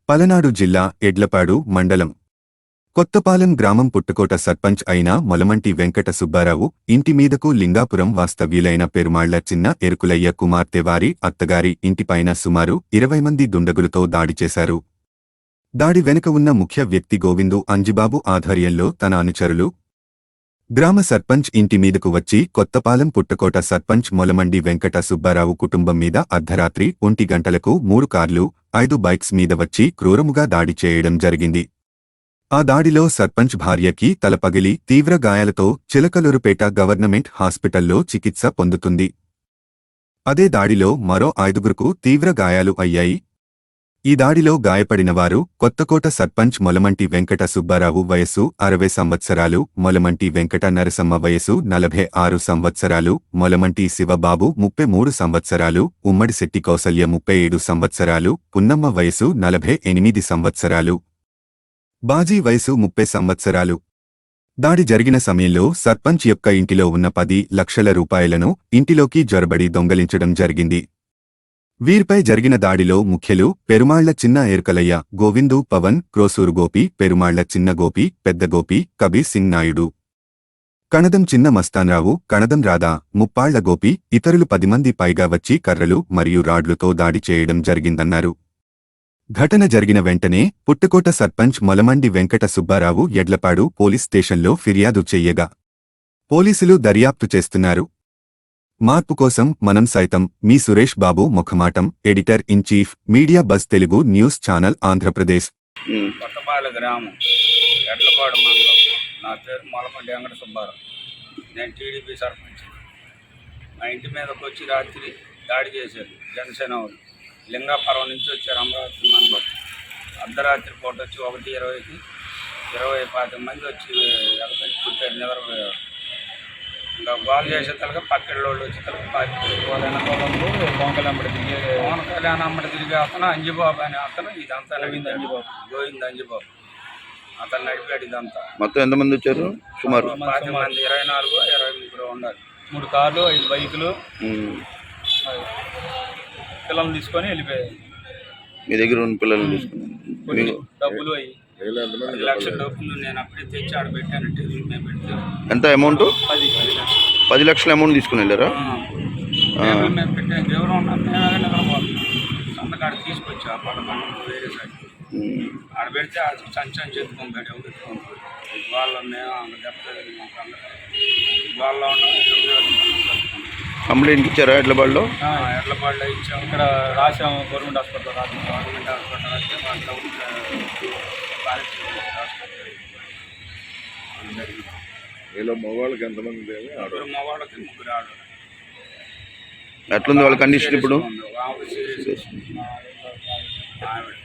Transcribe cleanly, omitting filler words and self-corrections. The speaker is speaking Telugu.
పలనాడు జిల్లా ఎడ్లపాడు మండలం కొత్తపాలెం గ్రామం పుట్టకోట సర్పంచ్ అయిన మొలమంటి వెంకట సుబ్బారావు ఇంటి మీదకు లింగాపురం వాస్తవ్యులైన పెరుమాళ్ల చిన్న ఎరుకులయ్య కుమార్తె వారి అత్తగారి ఇంటిపైన సుమారు 20 మంది దుండగులతో దాడి చేశారు. దాడి వెనుక ఉన్న ముఖ్య వ్యక్తి గోవిందు అంజిబాబు ఆధ్వర్యంలో తన అనుచరులు గ్రామ సర్పంచ్ ఇంటి మీదకు వచ్చి కొత్తపాలెం పుట్టకోట సర్పంచ్ మొలమండి వెంకట సుబ్బారావు కుటుంబం మీద అర్ధరాత్రి 1 గంటలకు 3 కార్లు 5 బైక్స్ మీద వచ్చి క్రూరముగా దాడి చేయడం జరిగింది. ఆ దాడిలో సర్పంచ్ భార్యకి తల పగిలి తీవ్ర గాయాలతో చిలకలూరుపేట గవర్నమెంట్ హాస్పిటల్లో చికిత్స పొందుతుంది. అదే దాడిలో మరో 5గురుకు తీవ్ర గాయాలు అయ్యాయి. ఈ దాడిలో గాయపడినవారు కొత్తకోట సర్పంచ్ మొలమంటి వెంకట సుబ్బారావు వయస్సు 60 సంవత్సరాలు, మొలమంటి వెంకట నరసమ్మ వయసు 46 సంవత్సరాలు, మొలమంటి శివబాబు 33 సంవత్సరాలు, ఉమ్మడిశెట్టి కౌసల్య 37 సంవత్సరాలు, పున్నమ్మ వయసు 48 సంవత్సరాలు, బాజీ వయసు 30 సంవత్సరాలు. దాడి జరిగిన సమయంలో సర్పంచ్ యొక్క ఇంటిలో ఉన్న 10 లక్షల రూపాయలను ఇంటిలోకి జొరబడి దొంగలించడం జరిగింది. వీరిపై జరిగిన దాడిలో ముఖ్యులు పెరుమాళ్ల చిన్న ఎరుకలయ్య, గోవిందు, పవన్, క్రోసూరు గోపి, పెరుమాళ్ల చిన్న గోపి, పెద్ద గోపి, కబీర్ సింగ్ నాయుడు, కణదం చిన్న మస్తాన్రావు, కణదం రాధా, ముప్పాళ్ల గోపి ఇతరులు 10 మంది పైగా వచ్చి కర్రలు మరియు రాడ్లుతో దాడి చేయడం జరిగిందన్నారు. ఘటన జరిగిన వెంటనే పుట్టకోట సర్పంచ్ మొలమండి వెంకట సుబ్బారావు ఎడ్లపాడు పోలీస్ స్టేషన్లో ఫిర్యాదు చెయ్యగా పోలీసులు దర్యాప్తు చేస్తున్నారు. మార్పు కోసం మనం సైతం మీ సురేష్ బాబు ముఖమాటం, editor in chief, media buzz Telugu news channel Andhra Pradesh. Kothapalem గ్రామం ఎడ్లపాడు మండలం. నా పేరు మొలమండి వెంకట సుబ్బారావు. నేను టీడీపీ సర్పంచ్. మా ఇంటి మీదకి వచ్చి రాత్రి దాడి చేశారు జనసేన వాళ్ళు. లింగాపురం నుంచి వచ్చారు అమరావతి మండలం. అర్ధరాత్రి పూట వచ్చి 1:20కి 25 మంది వచ్చి ఎగపెట్టి పుట్టారు, నిద్రపోయారు. ఇంకా బాగు చేసే తలక పక్కడి వాళ్ళు వచ్చి తలక పవన్ అమ్మడి తిరిగి అతను అంజిబాబు అనే అతను ఇదంతా నడిపింది. గోవింద్ అంజిబాబు అతను నడిపాడు ఇదంతా. మొత్తం ఎంతమంది వచ్చారు? సుమారు 10 మంది, 24, 23 ఉండాలి. 3 కార్లు, 5 బైకులు, పిల్లల్ని తీసుకొని వెళ్ళిపోయారు. మీ దగ్గర ఉన్న పిల్లల్ని తీసుకుని డబ్బులు 10 లక్షల డబ్బులు నేను అప్పుడే తెచ్చి ఆడ పెట్టాను. టేబుల్ మీద పెడితే ఎంత అమౌంట్? 10 లక్షల అమౌంట్ తీసుకుని వెళ్ళారా? టేబుల్ మీద పెట్టాను. ఎవరు ఉన్నారు మేమే నిద్రపోతాం. సంతకాడ తీసుకొచ్చా ఆ పళ్ళ వేరే సైడ్ ఆడ పెడితే సంచని చెప్పుకుంటాడు. ఎవరు ఎత్తుకుంటాడు వాళ్ళ మేము దెబ్బతది మాకు అందరూ వాళ్ళ కంప్లైంట్ ఇచ్చారా? ఎడ్లపాడులో ఇచ్చాము. ఇక్కడ రాసాము గవర్నమెంట్ హాస్పిటల్ రాసాము. గవర్నమెంట్ హాస్పిటల్ అయితే వాళ్ళ వీళ్ళ మగవాళ్ళకి ఎంతమంది? మగవాళ్ళకి 3 ఆడవాళ్ళు. ఎట్లుంది వాళ్ళ కండిషన్ ఇప్పుడు? ఆవిడ